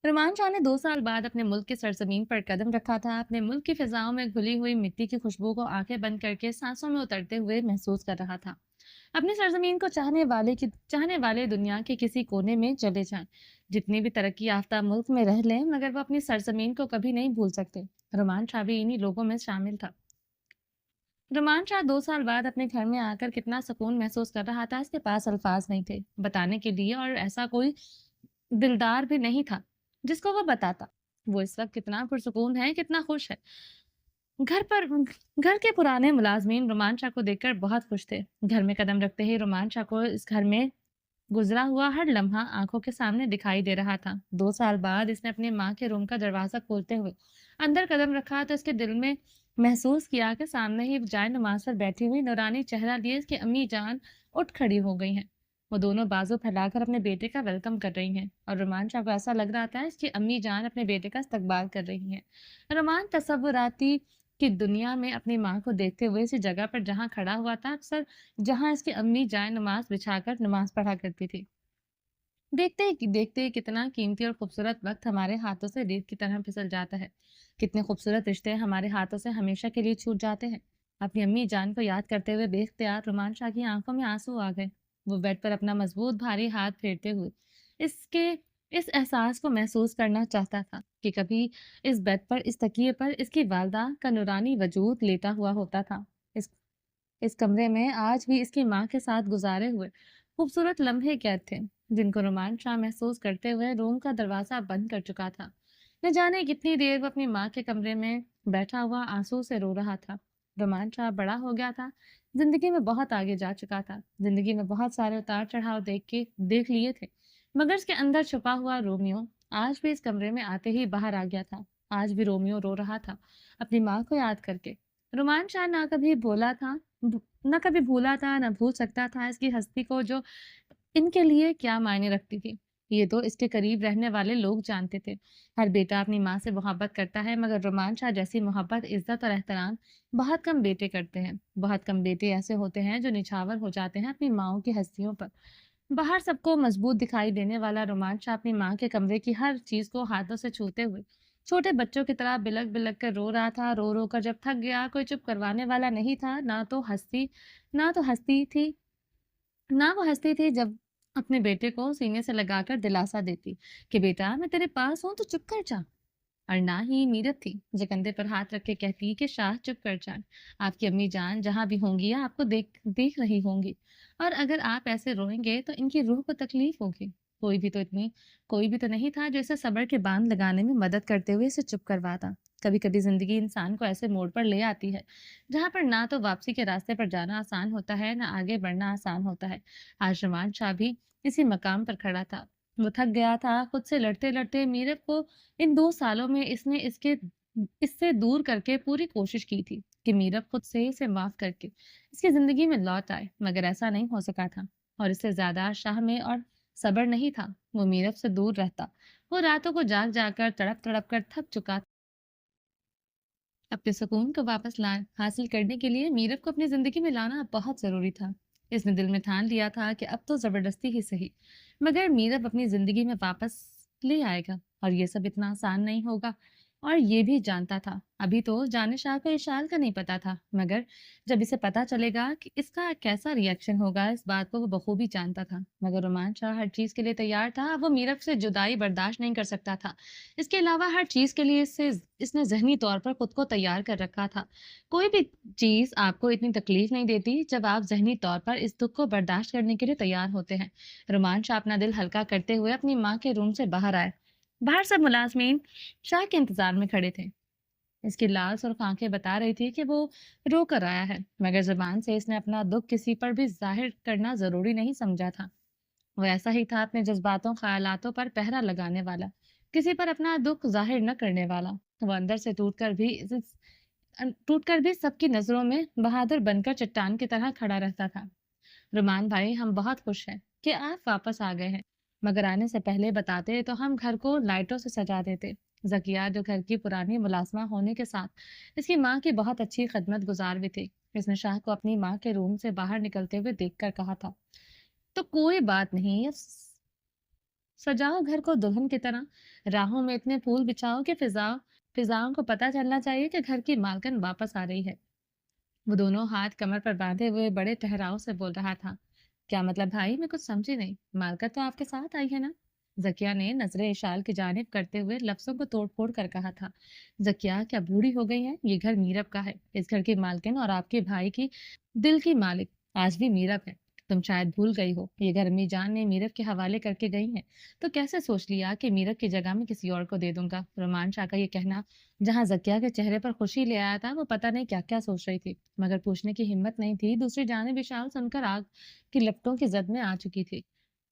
रुमान शाह ने 2 साल बाद अपने मुल्क की सरजमीन पर कदम रखा था। अपने मुल्क की फिजाओं में घुली हुई मिट्टी की खुशबू को आंखें बंद करके सांसों में उतरते हुए महसूस कर रहा था। अपनी सरजमीन को चाहने वाले दुनिया के किसी कोने में चले जाएं, जितनी भी तरक्की याफ्ता मुल्क में रह लें, मगर वो अपनी सरजमीन को कभी नहीं भूल सकते। रुमान शाह भी इन्हीं लोगों में शामिल था। रुमान शाह 2 साल बाद अपने घर में आकर कितना सुकून महसूस कर रहा था, इसके पास अल्फाज नहीं थे बताने के लिए, और ऐसा कोई दिलदार भी नहीं था जिसको वो बताता। वो इस वक्त कितना पुरसुकून है, कितना खुश है। घर पर घर के पुराने मुलाजमीन रोमान शाह को देखकर बहुत खुश थे। घर में कदम रखते ही रोमान शाह को इस घर में गुजरा हुआ हर लम्हा आंखों के सामने दिखाई दे रहा था। 2 साल बाद इसने अपनी माँ के रूम का दरवाजा खोलते हुए अंदर कदम रखा तो इसके दिल में महसूस किया कि सामने ही जाए नमाज पर बैठी हुई नूरानी चेहरा लिए इसकी अम्मी जान उठ खड़ी हो गई हैं। वो दोनों बाजू फैलाकर अपने बेटे का वेलकम कर रही हैं, और रोमान शाह को ऐसा लग रहा था इसकी अम्मी जान अपने बेटे का इस्तकबाल कर रही हैं। रोमान तसव्वुराती की दुनिया में अपनी माँ को देखते हुए इसी जगह पर जहाँ खड़ा हुआ था, अक्सर जहाँ इसकी अम्मी जाए नमाज बिछाकर नमाज पढ़ा करती थी। देखते ही कितना कीमती और खूबसूरत वक्त हमारे हाथों से रेत की तरह फिसल जाता है। कितने खूबसूरत रिश्ते हमारे हाथों से हमेशा के लिए छूट जाते हैं। अपनी अम्मी जान को याद करते हुए बेख्तियार रुमान शाह की आंखों में आंसू आ गए। वो बेड पर अपना मजबूत भारी हाथ फेरते हुए इसके इस एहसास को महसूस करना चाहता था कि कभी इस बेड पर, इस तकिए पर इसकी वालदा का नूरानी वजूद लेटा हुआ होता था। इस इस कमरे में आज भी इसकी माँ के साथ गुजारे हुए खूबसूरत लम्हे कैद थे, जिनको रोमान शाह महसूस करते हुए रूम का दरवाजा बंद कर चुका था। न जाने कितनी देर वो अपनी माँ के कमरे में बैठा हुआ आंसू से रो रहा था। रोमान शाह बड़ा हो गया था, जिंदगी में बहुत आगे जा चुका था, जिंदगी में बहुत सारे उतार चढ़ाव देख लिए थे, मगर इसके अंदर छुपा हुआ रोमियो आज भी इस कमरे में आते ही बाहर आ गया था। आज भी रोमियो रो रहा था, अपनी माँ को याद करके। रोमान शाह ना कभी भूला था, ना भूल सकता था इसकी हस्ती को, जो इनके लिए क्या मायने रखती थी। ये तो इसके करीब रहने वाले लोग जानते थे। हर बेटा अपनी माँ से मोहब्बत करता है, मगर रोमान शाह जैसी मोहब्बत, इज्जत और एहतराम बहुत कम बेटे करते हैं। बहुत कम बेटे ऐसे होते हैं जो निछावर हो जाते हैं अपनी माँओं की हस्तियों पर। बाहर सबको मजबूत दिखाई देने वाला रोमान शाह अपनी माँ के कमरे की हर चीज को हाथों से छूते हुए छोटे बच्चों की तरह बिलक बिलक कर रो रहा था। रो रो कर जब थक गया, कोई चुप करवाने वाला नहीं था। ना तो हंसती थी ना वो हंसती थी जब अपने बेटे को सीने से लगाकर दिलासा देती कि बेटा मैं तेरे पास हूं, तो चुप कर जा। और ना ही मीरत थी जो कंधे पर हाथ रख के कहती कि शाह चुप कर जाए। आपकी अम्मी जान जहां भी होंगी आपको देख देख रही होंगी, और अगर आप ऐसे रोएंगे तो इनकी रूह को तकलीफ होगी। कोई भी तो नहीं था जो इसे सब्र के बांध लगाने में मदद करते हुए इसे चुप करवाता। कभी कभी जिंदगी इंसान को ऐसे मोड़ पर ले आती है जहां पर ना तो वापसी के रास्ते पर जाना आसान होता है, ना आगे बढ़ना आसान होता है। आज रमान शाह भी इसी मकाम पर खड़ा था। वो थक गया था खुद से लड़ते लड़ते। मीरब को इन 2 सालों में इससे दूर करके पूरी कोशिश की थी कि मीरब खुद से इसे माफ करके इसकी जिंदगी में लौट आए, मगर ऐसा नहीं हो सका था। और इससे ज्यादा शाह में और सब्र नहीं था। वो मीरब से दूर रहता। वो रातों को जाग जाकर तड़प तड़प कर थक चुका था। अपने सुकून को वापस ला हासिल करने के लिए मीरब को अपनी जिंदगी में लाना बहुत जरूरी था। इसने दिल में ठान लिया था कि अब तो जबरदस्ती ही सही, मगर मीरब अपनी जिंदगी में वापस ले आएगा, और ये सब इतना आसान नहीं होगा। और ये भी जानता था। अभी तो जाने शाह को इशाल का नहीं पता था, मगर जब इसे पता चलेगा कि इसका कैसा रिएक्शन होगा, इस बात को वो बखूबी जानता था। मगर रोमान शाह हर चीज के लिए तैयार था। वो मीरब से जुदाई बर्दाश्त नहीं कर सकता था। इसके अलावा हर चीज के लिए इसने जहनी तौर पर खुद को तैयार कर रखा था। कोई भी चीज आपको इतनी तकलीफ नहीं देती जब आप जहनी तौर पर इस दुख को बर्दाश्त करने के लिए तैयार होते हैं। रोमान शाह अपना दिल हल्का करते हुए अपनी माँ के रूम से बाहर आए। बाहर सब मुलाजमीन शाह के इंतजार में खड़े थे। इसकी लाल सुर्ख आंखें बता रही थी कि वो रो कर आया है, मगर जुबान से इसने अपना दुख किसी पर भी जाहिर करना जरूरी नहीं समझा था। वो ऐसा ही था, अपने जज्बातों ख्यालातों पर पहरा लगाने वाला, किसी पर अपना दुख जाहिर न करने वाला। वो अंदर से टूटकर भी सबकी नजरों में बहादुर बनकर चट्टान की तरह खड़ा रहता था। रुमान भाई, हम बहुत खुश हैं कि आप वापस आ गए हैं, मगर आने से पहले बताते तो हम घर को लाइटों से सजा देते। जकिया, जो घर की पुरानी मुलाजमा होने के साथ इसकी माँ की बहुत अच्छी खदमत गुजार भी थी, इसने शाह को अपनी माँ के रूम से बाहर निकलते हुए देखकर कहा था, तो कोई बात नहीं, सजाओ घर को दुल्हन की तरह, राहों में इतने फूल बिछाओ कि फिजाओं को पता चलना चाहिए कि घर की मालकिन वापस आ रही है। वो दोनों हाथ कमर पर बांधे हुए बड़े ठहराव से बोल रहा था। क्या मतलब भाई, मैं कुछ समझी नहीं, मालका तो आपके साथ आई है ना? जकिया ने नजरें इशाल की जानिब करते हुए लफ्जों को तोड़ फोड़ कर कहा था। जकिया क्या बूढ़ी हो गई है? ये घर मीरब का है, इस घर की मालकिन और आपके भाई की दिल की मालिक आज भी मीरब है। तुम शायद भूल गई हो, ये घर अम्मी जान ने मीरब के हवाले करके गई है, तो कैसे सोच लिया कि मीरब की जगह में किसी और को दे दूंगा? रोमान शाह का ये कहना जहां जकिया के चेहरे पर खुशी ले आया था, वो पता नहीं क्या क्या सोच रही थी, मगर पूछने की हिम्मत नहीं थी। दूसरी जानिब विशाल सुनकर आग की लपटों की जद में आ चुकी थी।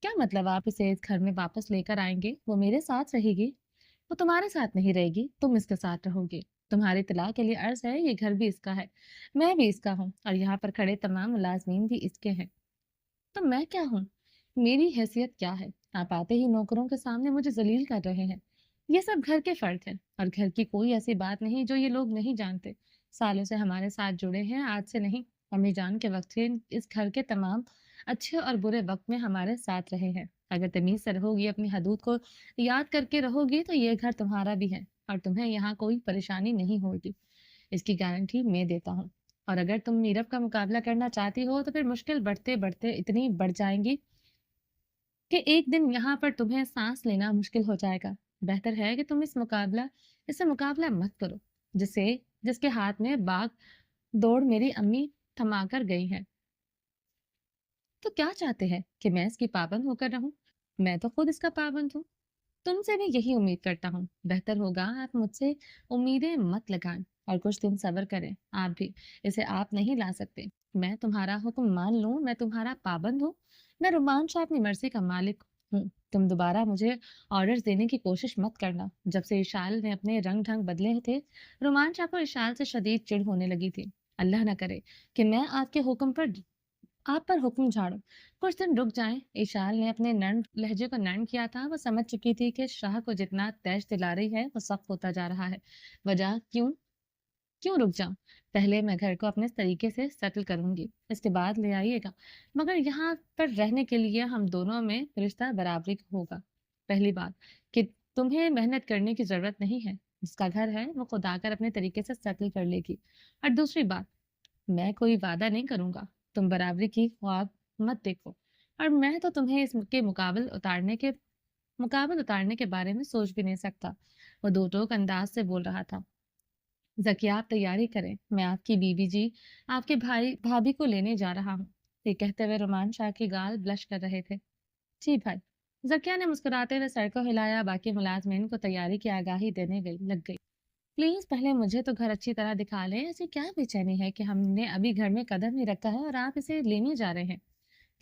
क्या मतलब आप इसे इस घर में वापस लेकर आएंगे? वो मेरे साथ रहेगी? वो तुम्हारे साथ नहीं रहेगी, तुम इसके साथ रहोगे। तुम्हारी तलाक के लिए अर्ज है, ये घर भी इसका है, मैं भी इसका हूँ, और यहाँ पर खड़े तमाम मुलाजमीन भी इसके हैं। तो मैं क्या हूँ? मेरी हैसियत क्या है? आप आते ही नौकरों के सामने मुझे जलील कर रहे हैं। ये सब घर के फर्ज हैं, और घर की कोई ऐसी बात नहीं जो ये लोग नहीं जानते। सालों से हमारे साथ जुड़े हैं, आज से नहीं। अम्मी जान के वक्त से इस घर के तमाम अच्छे और बुरे वक्त में हमारे साथ रहे हैं। अगर तमीज से रहोगी, अपनी हदूद को याद करके रहोगी, तो ये घर तुम्हारा भी है, और तुम्हें यहाँ कोई परेशानी नहीं होगी, इसकी गारंटी मैं देता हूँ। और अगर तुम नीरव का मुकाबला करना चाहती हो, तो फिर मुश्किल बढ़ते बढ़ते इतनी बढ़ जाएंगी कि एक दिन यहाँ पर तुम्हें सांस लेना मुश्किल हो जाएगा। बेहतर है कि तुम इससे मुकाबला मत करो, जिसे जिसके हाथ में बाग दौड़ मेरी अम्मी थमा कर गई है। तो क्या चाहते हैं कि मैं इसकी पाबंद होकर रहूं? मैं तो खुद इसका पाबंद हूँ। तुमसे भी यही उम्मीद करता हूँ। बेहतर होगा आप मुझसे उम्मीदें मत लगाएं, और कुछ दिन सब्र करें। आप भी इसे आप नहीं ला सकते। मैं तुम्हारा हुक्म मान लूं, मैं तुम्हारा पाबंद हूँ। मैं रुमान शाह अपनी मर्जी का मालिक हूँ। तुम दोबारा मुझे ऑर्डर्स देने की कोशिश मत करना। जब से इशाल ने अपने रंग ढंग बदले थे, रुमान शाह को इशाल से शदीद चिढ़ होने लगी थी। अल्लाह न करे कि मैं आपके हुक्म पर आप पर हुक्म झाड़ो। कुछ दिन रुक जाएं। इशाल ने अपने नर्म लहजे को नर्म किया था। वो समझ चुकी थी कि शाह को जितना तैश दिला रही है, वो सख्त होता जा रहा है। वजह क्यों क्यों रुक जाऊं? पहले मैं घर को अपने तरीके से सेटल करूंगी, इसके बाद ले आइएगा। मगर यहाँ पर रहने के लिए हम दोनों में रिश्ता बराबरी का होगा। पहली बात कि तुम्हें मेहनत करने की जरूरत नहीं है, जिसका घर है वो खुद आकर अपने तरीके से सेटल कर लेगी। और दूसरी बात, मैं कोई वादा नहीं करूंगा, तुम बराबरी की ख्वाब मत देखो, और मैं तो तुम्हें इसके मुकाबल उतारने के बारे में सोच भी नहीं सकता। वो दो टोक अंदाज से बोल रहा था। जकिया, आप तैयारी करें, मैं आपकी बीबी जी आपके भाई भाभी को लेने जा रहा हूँ। ये कहते हुए रोमान शाह के गाल ब्लश कर रहे थे। जी भाई। जकिया ने मुस्कुराते हुए सर को हिलाया। बाकी मुलाजमीन को तैयारी की आगाही देने लग गई। प्लीज पहले मुझे तो घर अच्छी तरह दिखा लें। ऐसी क्या बेचैनी है कि हमने अभी घर में कदम नहीं रखा है और आप इसे लेने जा रहे हैं?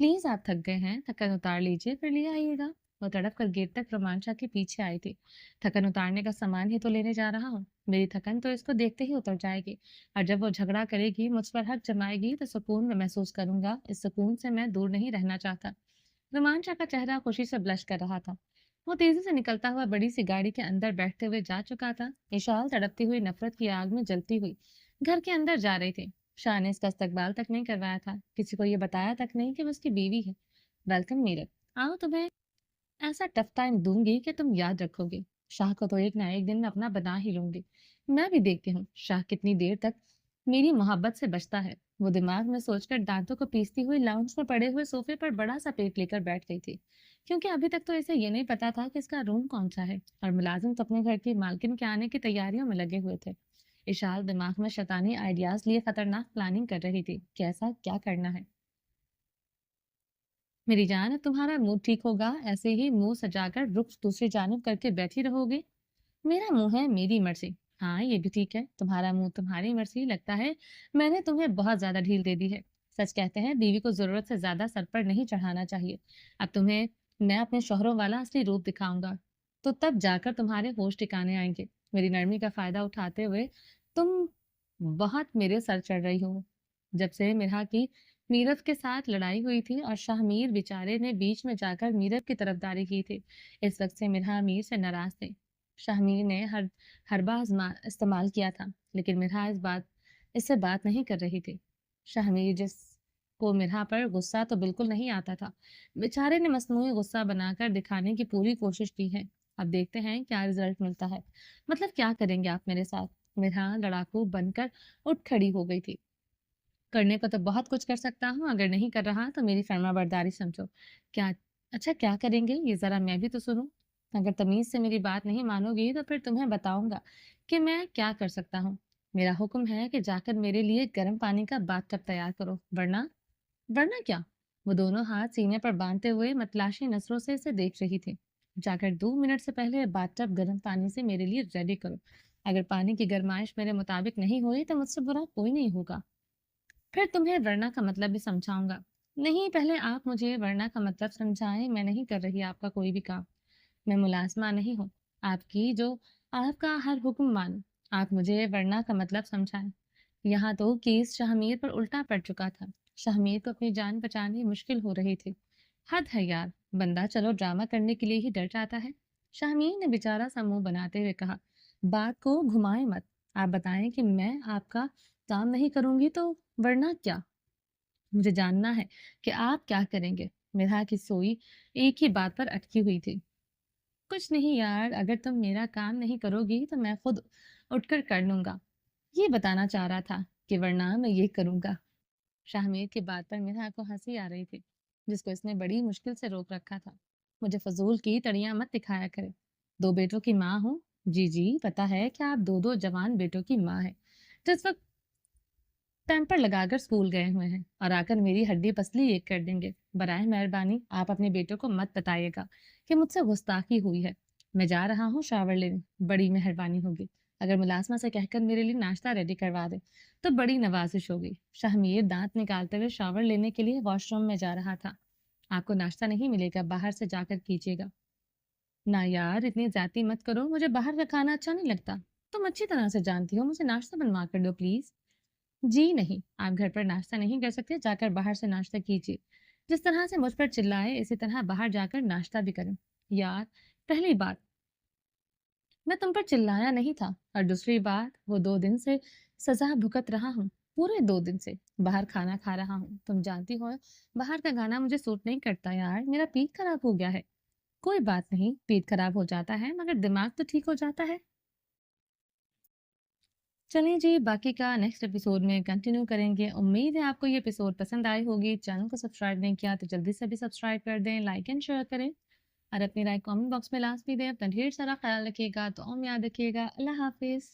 प्लीज, आप थक गए हैं, थकन उतार लीजिए फिर ले आइएगा। वो तड़प कर गेट तक रोमांचा के पीछे आई थी। थकन उतारने का सामान ही तो लेने जा रहा हूँ, मेरी थकन तो इसको देखते ही उतर जाएगी, और जब वो झगड़ा करेगी, मुझ पर हक जमाएगी, तो सुकून में महसूस करूंगा। इस सुकून से मैं दूर नहीं रहना चाहता। रोमांचा का चेहरा खुशी से ब्लश कर रहा था। वो तेजी से निकलता हुआ बड़ी सी गाड़ी के अंदर बैठते हुए जा चुका था। इशाल तड़पती हुई नफरत की आग में जलती हुई घर के अंदर जा रही थी। शाह ने इसका इस्तकबाल तक नहीं करवाया था, किसी को ये बताया तक नहीं कि वो उसकी बीवी है। वेलकम मीरत, आओ, तुम्हें ऐसा टफ टाइम दूंगी कि तुम याद रखोगे। शाह को तो एक ना एक दिन अपना बना ही लूंगी। मैं भी देखती हूँ शाह कितनी देर तक मेरी मोहब्बत से बचता है। वो दिमाग में सोचकर दांतों को पीसती हुई लाउंज में पड़े हुए सोफे पर बड़ा सा पेट लेकर बैठ गई थी, क्योंकि अभी तक तो इसे ये नहीं पता था कि इसका रूम कौन सा है, और मुलाजिम तो अपने घर की मालकिन के आने की तैयारियों में लगे हुए थे। इशाल दिमाग में शैतानी आइडियाज लिए खतरनाक प्लानिंग कर रही थी कि ऐसा क्या करना है। मेरी जान, अब तुम्हारा मूड ठीक होगा, ऐसे ही मुंह सजाकर रुख दूसरी जानब करके बैठी रहोगे? मेरा मुंह है मेरी मर्जी। हाँ, ये भी ठीक है, तुम्हारा मुंह तुम्हारी मर्जी। लगता है मैंने तुम्हें बहुत ज्यादा ढील दे दी है। सच कहते हैं बीवी को जरूरत से ज्यादा सर पर नहीं चढ़ाना चाहिए। अब तुम्हें मैं अपने शोहरों वाला असली रूप दिखाऊंगा, तो तब जाकर तुम्हारे होश ठिकाने आएंगे। मेरी नरमी का फायदा उठाते हुए तुम बहुत मेरे सर चढ़ रही हो। जब से मिरहा की मीरत के साथ लड़ाई हुई थी और शाहमीर बेचारे ने बीच में जाकर मीरत की तरफदारी की थी, इस वक्त से मिरहा मीर से नाराज थे। शाहमीर ने हरबा इस्तेमाल किया था, लेकिन मिरहा इससे बात नहीं कर रही थी। शाहमीर जिस को मिरहा पर गुस्सा तो बिल्कुल नहीं आता था, बेचारे ने मसनूई गुस्सा बनाकर दिखाने की पूरी कोशिश की है। अब देखते हैं क्या रिजल्ट मिलता है। मतलब क्या करेंगे आप मेरे साथ? मिरहा लड़ाकू बनकर उठ खड़ी हो गई थी। करने को तो बहुत कुछ कर सकता हूँ, अगर नहीं कर रहा तो मेरी फर्माबरदारी समझो। क्या? अच्छा, क्या करेंगे ये जरा मैं भी तो सुनूं। अगर तमीज से मेरी बात नहीं मानोगी तो फिर तुम्हें बताऊंगा कि मैं क्या कर सकता हूँ। मेरा हुक्म है कि जाकर मेरे लिए गर्म पानी का बाथटब तैयार करो, वरना वरना क्या? वो दोनों हाथ सीने पर बांधते हुए मतलाशी नजरों से इसे देख रही थी। जाकर 2 मिनट से पहले बाथटब गर्म पानी से मेरे लिए रेडी करो। अगर पानी की गर्माइश मेरे मुताबिक नहीं हुई तो मुझसे बुरा कोई नहीं होगा। फिर तुम्हें वरना का मतलब भी समझाऊंगा। नहीं, पहले आप मुझे वरना का मतलब समझाएं। मैं नहीं कर रही आपका कोई भी काम। मैं मुलाजमा नहीं हूँ आपकी जो आपका हर हुक्म मानूं। आप मुझे वरना का मतलब समझाएं। यहाँ तो केस शाहमीर पर उल्टा पड़ चुका था। शाहमीर को अपनी जान बचानी मुश्किल हो रही थी। हद है यार, बंदा चलो ड्रामा करने के लिए ही डर जाता है। शाहमीर ने बेचारा सा मुंह बनाते हुए कहा, बात को घुमाए मत। आप बताएं कि मैं आपका काम नहीं करूंगी तो वरना क्या? मुझे जानना है कि आप क्या करेंगे। मिधा की सोई एक ही बात पर अटकी हुई थी। कुछ नहीं यार, अगर तुम मेरा काम नहीं करोगी तो मैं खुद उठकर कर लूंगा। ये बताना चाह रहा था कि वरना मैं ये करूंगा। शाहमीर की बात पर मिधा को हंसी आ रही थी, जिसको इसने बड़ी मुश्किल से रोक रखा था। मुझे फजूल की तड़ियां मत दिखाया करे। दो बेटों की माँ हूँ। जी जी, पता है कि आप दो दो जवान बेटों की माँ है, जो इस वक्त टेम्पर लगाकर स्कूल गए हुए हैं और आकर मेरी हड्डी पसली एक कर देंगे। बराए मेहरबानी आप अपने बेटों को मत बताइएगा कि मुझसे गुस्ताखी हुई है। मैं जा रहा हूँ शावर लेने, बड़ी मेहरबानी होगी अगर मुलाजमा से कहकर मेरे लिए नाश्ता रेडी करवा दे तो बड़ी नवाजिश होगी। शाहमीर दांत निकालते हुए शावर लेने के लिए वॉशरूम में जा रहा था। आपको नाश्ता नहीं मिलेगा, बाहर से जाकर कीजिएगा। ना यार, इतनी ज्यादती मत करो, मुझे बाहर का खाना अच्छा नहीं लगता। तुम अच्छी तरह से जानती हो, मुझे नाश्ता बनवा कर दो प्लीज। जी नहीं, आप घर पर नाश्ता नहीं कर सकते, जाकर बाहर से नाश्ता कीजिए। जिस तरह से मुझ पर चिल्लाए, इसी तरह बाहर जाकर नाश्ता भी करें। यार, पहली बात, मैं तुम पर चिल्लाया नहीं था, और दूसरी बात, वो 2 दिन से सजा भुगत रहा हूँ। पूरे 2 दिन से बाहर खाना खा रहा हूँ। तुम जानती हो बाहर का खाना मुझे सूट नहीं करता यार, मेरा पेट खराब हो गया है। कोई बात नहीं, पेट खराब हो जाता है मगर दिमाग तो ठीक हो जाता है। चलिए जी, बाकी का नेक्स्ट एपिसोड में कंटिन्यू करेंगे। उम्मीद है आपको ये एपिसोड पसंद आई होगी। चैनल को सब्सक्राइब नहीं किया तो जल्दी से भी सब्सक्राइब कर दें, लाइक एंड शेयर करें और अपनी राय कमेंट बॉक्स में लास्ट भी दें। अपना ढेर सारा ख्याल रखिएगा, तो में याद रखिएगा। अल्लाह हाफिज़।